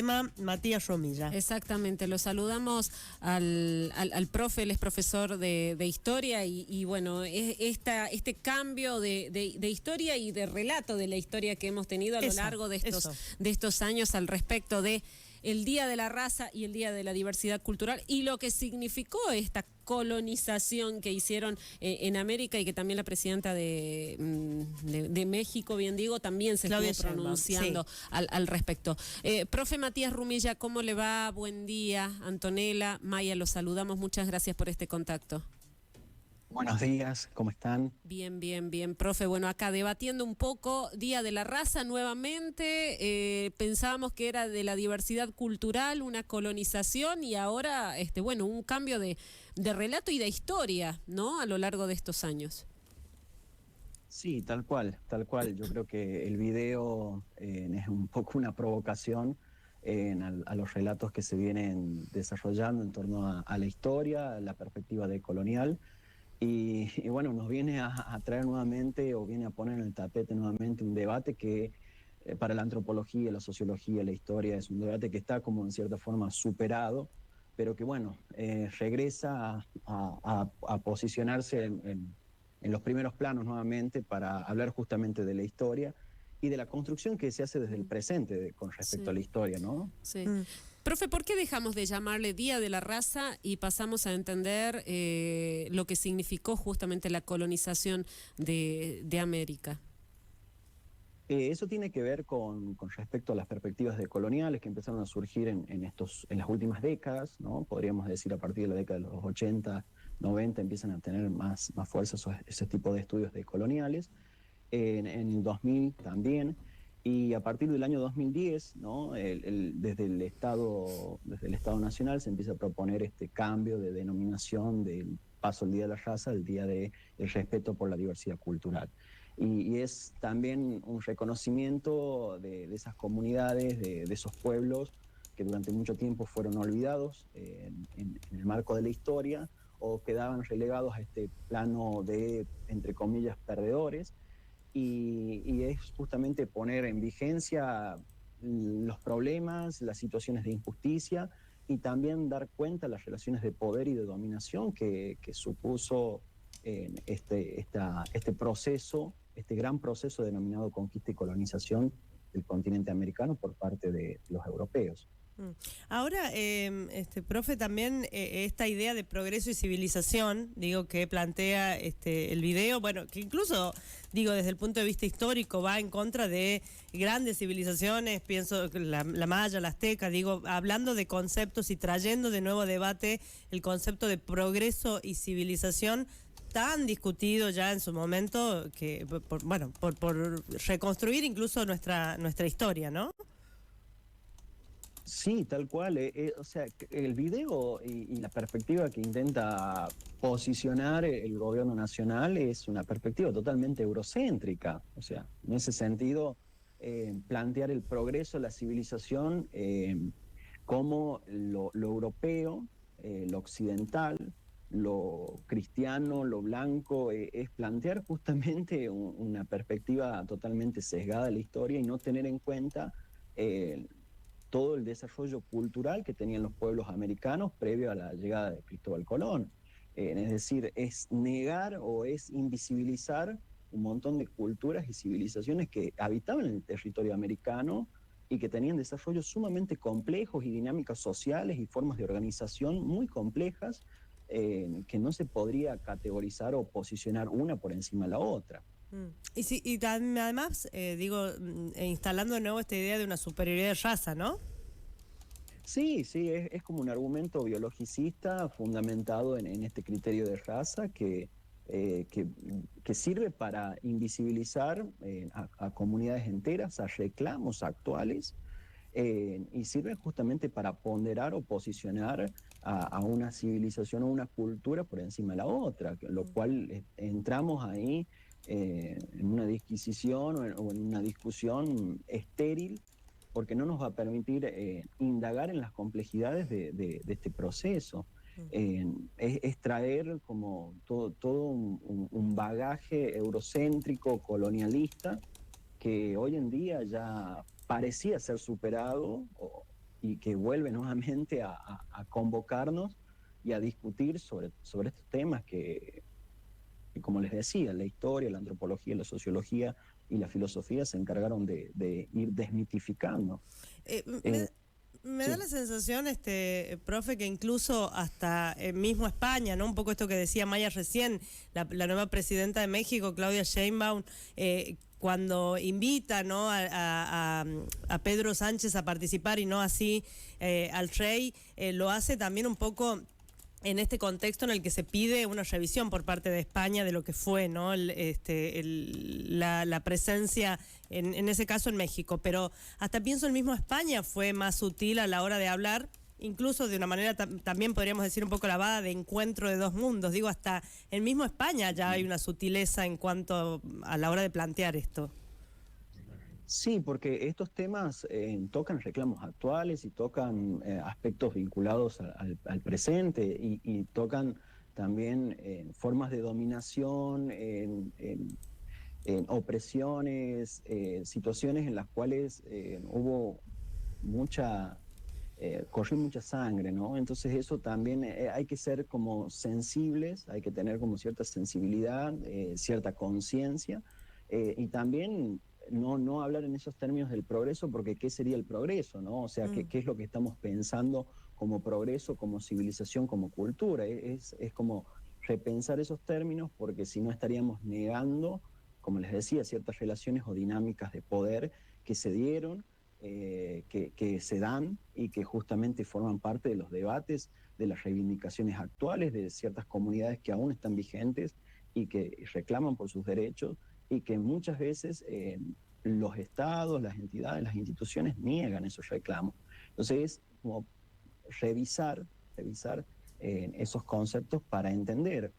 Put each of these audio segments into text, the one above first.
Matías Romilla. Exactamente, lo saludamos al profe, él es profesor de historia y bueno, este cambio de historia y de relato de la historia que hemos tenido a lo largo de estos años al respecto de el Día de la Raza y el Día de la Diversidad Cultural y lo que significó esta colonización que hicieron en América y que también la presidenta de México, bien digo, también se Claudia estuvo pronunciando al respecto. Profe Matías Romilla, ¿cómo le va? Buen día. Antonella, Maya, los saludamos. Muchas gracias por este contacto. Buenos días, ¿cómo están? Bien, bien, bien, profe. Bueno, acá debatiendo un poco Día de la Raza nuevamente. Pensábamos que era de la diversidad cultural, una colonización y ahora, bueno, un cambio de relato y de historia, ¿no? A lo largo de estos años. Sí, tal cual, tal cual. Yo creo que el video es un poco una provocación a los relatos que se vienen desarrollando en torno a la historia, a la perspectiva decolonial. Y bueno, nos viene a traer nuevamente o viene a poner en el tapete nuevamente un debate que para la antropología, la sociología, la historia es un debate que está como en cierta forma superado, pero que bueno, regresa a posicionarse en los primeros planos nuevamente para hablar justamente de la historia y de la construcción que se hace desde el presente con respecto a la historia, ¿no? Sí. Profe, ¿por qué dejamos de llamarle Día de la Raza y pasamos a entender lo que significó justamente la colonización de América? Eso tiene que ver con respecto a las perspectivas decoloniales que empezaron a surgir en las últimas décadas, ¿no? Podríamos decir a partir de la década de los 80, 90 empiezan a tener más fuerza ese tipo de estudios decoloniales. En el 2000 también, y a partir del año 2010, ¿no? Desde el Estado Nacional se empieza a proponer este cambio de denominación del paso al Día de la Raza, el Día del Respeto por la Diversidad Cultural. Y es también un reconocimiento de esas comunidades, de esos pueblos que durante mucho tiempo fueron olvidados en el marco de la historia o quedaban relegados a este plano de, entre comillas, perdedores. Y es justamente poner en vigencia los problemas, las situaciones de injusticia y también dar cuenta de las relaciones de poder y de dominación que supuso este proceso, este gran proceso denominado conquista y colonización del continente americano por parte de los europeos. Ahora, profe, también esta idea de progreso y civilización, digo, que plantea el video, bueno, que incluso, digo, desde el punto de vista histórico va en contra de grandes civilizaciones, pienso la maya, la azteca, digo, hablando de conceptos y trayendo de nuevo a debate el concepto de progreso y civilización tan discutido ya en su momento que, por reconstruir incluso nuestra historia, ¿no? Sí, tal cual. O sea, el video y la perspectiva que intenta posicionar el gobierno nacional es una perspectiva totalmente eurocéntrica. O sea, en ese sentido, plantear el progreso, la civilización como lo europeo, lo occidental, lo cristiano, lo blanco, es plantear justamente una perspectiva totalmente sesgada de la historia y no tener en cuenta todo el desarrollo cultural que tenían los pueblos americanos previo a la llegada de Cristóbal Colón. Es decir, es negar o es invisibilizar un montón de culturas y civilizaciones que habitaban en el territorio americano y que tenían desarrollos sumamente complejos y dinámicas sociales y formas de organización muy complejas que no se podría categorizar o posicionar una por encima de la otra. Y además, instalando de nuevo esta idea de una superioridad de raza, ¿no? Sí, sí, es como un argumento biologicista fundamentado en este criterio de raza que sirve para invisibilizar a comunidades enteras, a reclamos actuales, y sirve justamente para ponderar o posicionar a una civilización o una cultura por encima de la otra, lo cual entramos ahí en una disquisición o en una discusión estéril porque no nos va a permitir indagar en las complejidades de este proceso. Es traer como todo un bagaje eurocéntrico, colonialista, que hoy en día ya parecía ser superado y que vuelve nuevamente a convocarnos y a discutir sobre estos temas que, como les decía, la historia, la antropología, la sociología y la filosofía se encargaron de ir desmitificando. Eh, Eh, me, me da sí. la sensación, profe, que incluso hasta mismo España, ¿no? Un poco esto que decía Maya recién, la nueva presidenta de México, Claudia Sheinbaum, cuando invita, ¿no? a Pedro Sánchez a participar y no así al rey, lo hace también un poco en este contexto en el que se pide una revisión por parte de España de lo que fue, ¿no? La presencia, en ese caso en México. Pero hasta pienso el mismo España fue más sutil a la hora de hablar, incluso de una manera también podríamos decir un poco lavada, de encuentro de dos mundos. Digo, hasta el mismo España ya hay una sutileza en cuanto a la hora de plantear esto. Sí, porque estos temas tocan reclamos actuales y tocan aspectos vinculados al presente y tocan también formas de dominación, en opresiones, situaciones en las cuales hubo mucha, corrió mucha sangre, ¿no? Entonces eso también hay que ser como sensibles, hay que tener como cierta sensibilidad, cierta conciencia y también no hablar en esos términos del progreso, porque ¿qué sería el progreso, no? O sea, ¿qué es lo que estamos pensando como progreso, como civilización, como cultura? Es como repensar esos términos, porque si no estaríamos negando, como les decía, ciertas relaciones o dinámicas de poder que se dieron, que se dan y que justamente forman parte de los debates, de las reivindicaciones actuales de ciertas comunidades que aún están vigentes y que reclaman por sus derechos y que muchas veces los estados, las entidades, las instituciones niegan esos reclamos. Entonces es como revisar esos conceptos para entender.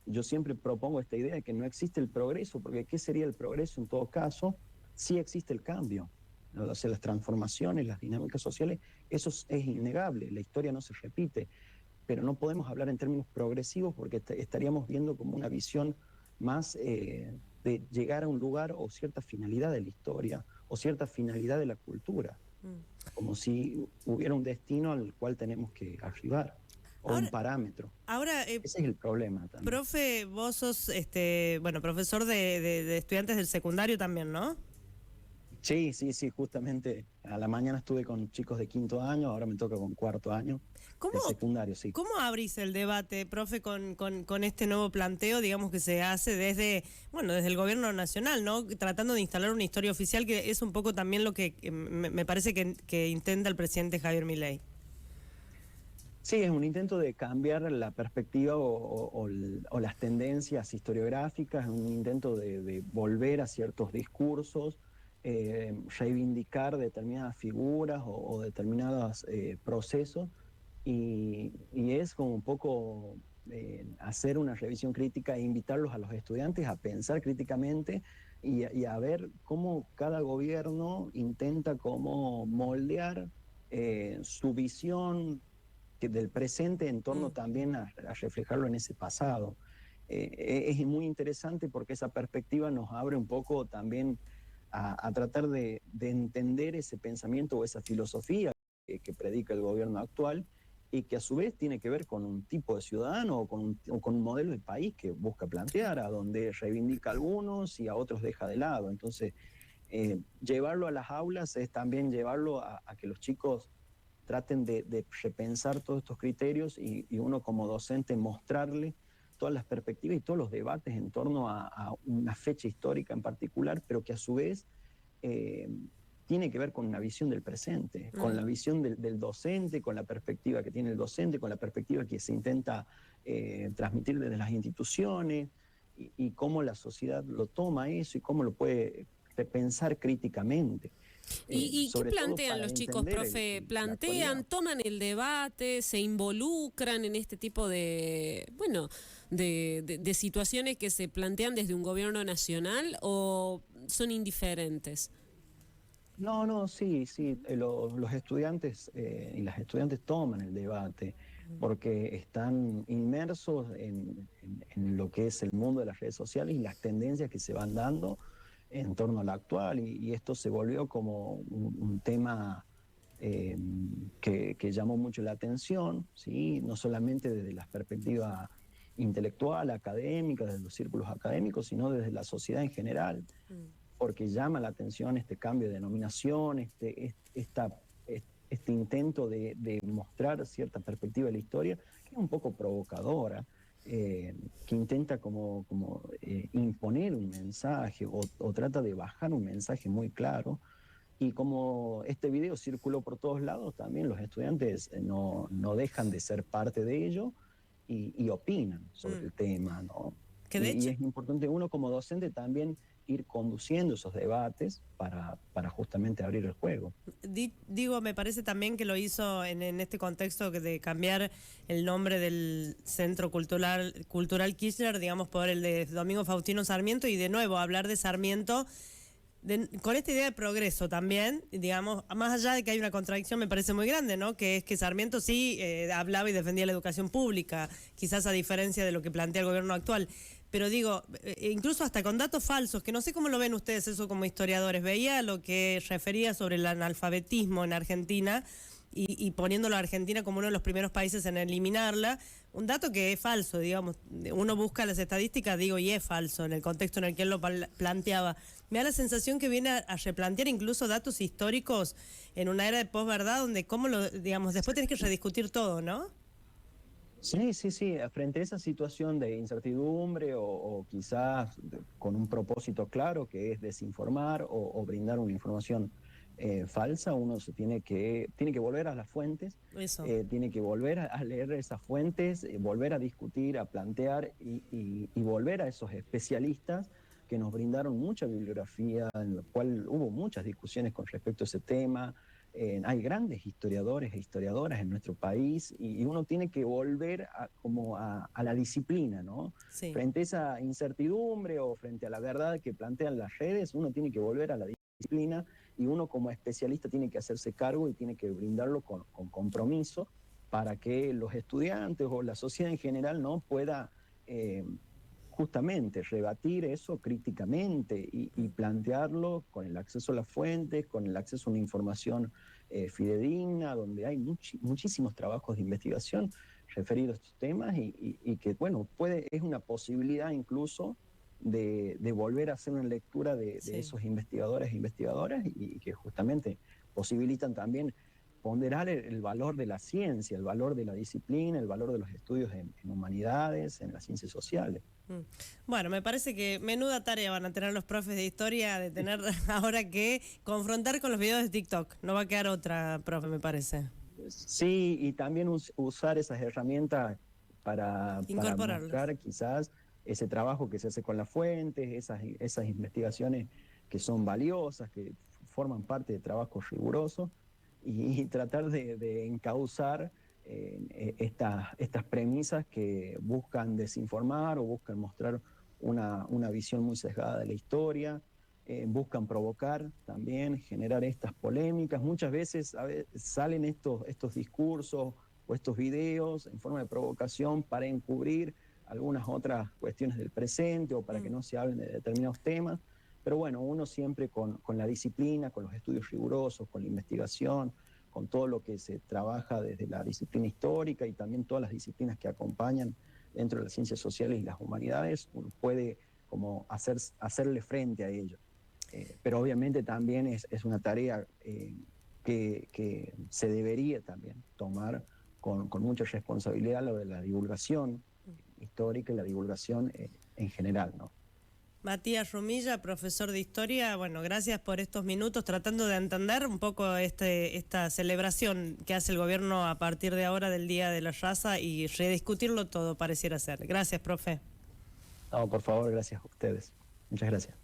Yo siempre propongo esta idea de que no existe el progreso, porque ¿qué sería el progreso en todo caso? Sí existe el cambio, ¿no? O sea, las transformaciones, las dinámicas sociales, eso es innegable, la historia no se repite, pero no podemos hablar en términos progresivos porque estaríamos viendo como una visión más de llegar a un lugar o cierta finalidad de la historia o cierta finalidad de la cultura, como si hubiera un destino al cual tenemos que arribar o un Ahora, parámetro. ahora Ese es el problema también. profe, vos sos, bueno, profesor de estudiantes del secundario también, ¿no? Sí, sí, sí, justamente a la mañana estuve con chicos de 5.º año, ahora me toca con 4.º año ¿Cómo, de secundario, sí. cómo abrís el debate, profe, con este nuevo planteo, digamos, que se hace desde, bueno, desde el gobierno nacional, ¿no? Tratando de instalar una historia oficial, que es un poco también lo que me parece que intenta el presidente Javier Milei. Sí, es un intento de cambiar la perspectiva o las tendencias historiográficas, es un intento de volver a ciertos discursos, reivindicar determinadas figuras o determinados procesos, y es como un poco hacer una revisión crítica e invitarlos a los estudiantes a pensar críticamente y a ver cómo cada gobierno intenta cómo moldear su visión del presente en torno también a reflejarlo en ese pasado. Es muy interesante porque esa perspectiva nos abre un poco también a tratar de entender ese pensamiento o esa filosofía que predica el gobierno actual y que a su vez tiene que ver con un tipo de ciudadano o con un modelo de país que busca plantear, a donde reivindica a algunos y a otros deja de lado. Entonces, llevarlo a las aulas es también llevarlo a que los chicos traten de repensar todos estos criterios y uno como docente mostrarle todas las perspectivas y todos los debates en torno a una fecha histórica en particular, pero que a su vez tiene que ver con una visión del presente, con la visión del docente, con la perspectiva que tiene el docente, con la perspectiva que se intenta transmitir desde las instituciones y cómo la sociedad lo toma eso y cómo lo puede repensar críticamente. ¿Y qué Sobre todo plantean para los chicos, entender profe? la actualidad. ¿Plantean, toman el debate, se involucran en este tipo de, bueno, de situaciones que se plantean desde un gobierno nacional o son indiferentes? No, no, sí, sí, los estudiantes y las estudiantes toman el debate porque están inmersos en lo que es el mundo de las redes sociales y las tendencias que se van dando en torno a lo actual y esto se volvió como un tema que llamó mucho la atención, ¿sí? No solamente desde la perspectiva intelectual, académica, desde los círculos académicos, sino desde la sociedad en general, porque llama la atención este cambio de denominación, este intento de mostrar cierta perspectiva de la historia, que es un poco provocadora, que intenta como imponer un mensaje o trata de bajar un mensaje muy claro. Y como este video circuló por todos lados, también los estudiantes no dejan de ser parte de ello y opinan sobre el tema, ¿no? Que de hecho, y es importante uno como docente también ir conduciendo esos debates para justamente abrir el juego. digo, me parece también que lo hizo en este contexto de cambiar el nombre del Centro Cultural Kirchner, digamos, por el de Domingo Faustino Sarmiento, y de nuevo hablar de Sarmiento con esta idea de progreso también, digamos, más allá de que hay una contradicción, me parece muy grande, ¿no? Que es que Sarmiento sí hablaba y defendía la educación pública, quizás a diferencia de lo que plantea el gobierno actual. Pero digo, incluso hasta con datos falsos, que no sé cómo lo ven ustedes eso como historiadores. Veía lo que refería sobre el analfabetismo en Argentina y poniéndolo a Argentina como uno de los primeros países en eliminarla. Un dato que es falso, digamos. Uno busca las estadísticas, digo, y es falso en el contexto en el que él lo planteaba. Me da la sensación que viene a replantear incluso datos históricos en una era de posverdad, donde digamos, después tenés que rediscutir todo, ¿no? Sí, sí, sí. Frente a esa situación de incertidumbre o quizás con un propósito claro que es desinformar o brindar una información falsa, uno tiene que volver a las fuentes, tiene que volver a leer esas fuentes, volver a discutir, a plantear y volver a esos especialistas que nos brindaron mucha bibliografía, en la cual hubo muchas discusiones con respecto a ese tema. Hay grandes historiadores e historiadoras en nuestro país y uno tiene que volver a la disciplina, ¿no? Sí. Frente a esa incertidumbre o frente a la verdad que plantean las redes, uno tiene que volver a la disciplina y uno como especialista tiene que hacerse cargo y tiene que brindarlo con compromiso para que los estudiantes o la sociedad en general no pueda justamente rebatir eso críticamente y plantearlo con el acceso a las fuentes, con el acceso a una información fidedigna, donde hay muchísimos trabajos de investigación referidos a estos temas y que, bueno, es una posibilidad incluso de volver a hacer una lectura de esos investigadores e investigadoras y que justamente posibilitan también ponderar el valor de la ciencia, el valor de la disciplina, el valor de los estudios en humanidades, en las ciencias sociales. Bueno, me parece que menuda tarea van a tener los profes de historia de tener ahora que confrontar con los videos de TikTok. No va a quedar otra, profe, me parece. Sí, y también usar esas herramientas para mostrar quizás ese trabajo que se hace con las fuentes, esas investigaciones que son valiosas, que forman parte de trabajos rigurosos, y tratar de encauzar estas premisas que buscan desinformar o buscan mostrar una visión muy sesgada de la historia, buscan provocar también, generar estas polémicas. Muchas veces salen estos discursos o estos videos en forma de provocación para encubrir algunas otras cuestiones del presente o para que no se hablen de determinados temas. Pero bueno, uno siempre con la disciplina, con los estudios rigurosos, con la investigación, con todo lo que se trabaja desde la disciplina histórica y también todas las disciplinas que acompañan dentro de las ciencias sociales y las humanidades, uno puede como hacerle frente a ello. Pero obviamente también es una tarea que se debería también tomar con mucha responsabilidad, lo de la divulgación histórica y la divulgación en general, ¿no? Matías Rumilla, profesor de historia, bueno, gracias por estos minutos tratando de entender un poco esta celebración que hace el gobierno a partir de ahora del Día de la Raza y rediscutirlo todo pareciera ser. Gracias, profe. No, por favor, gracias a ustedes. Muchas gracias.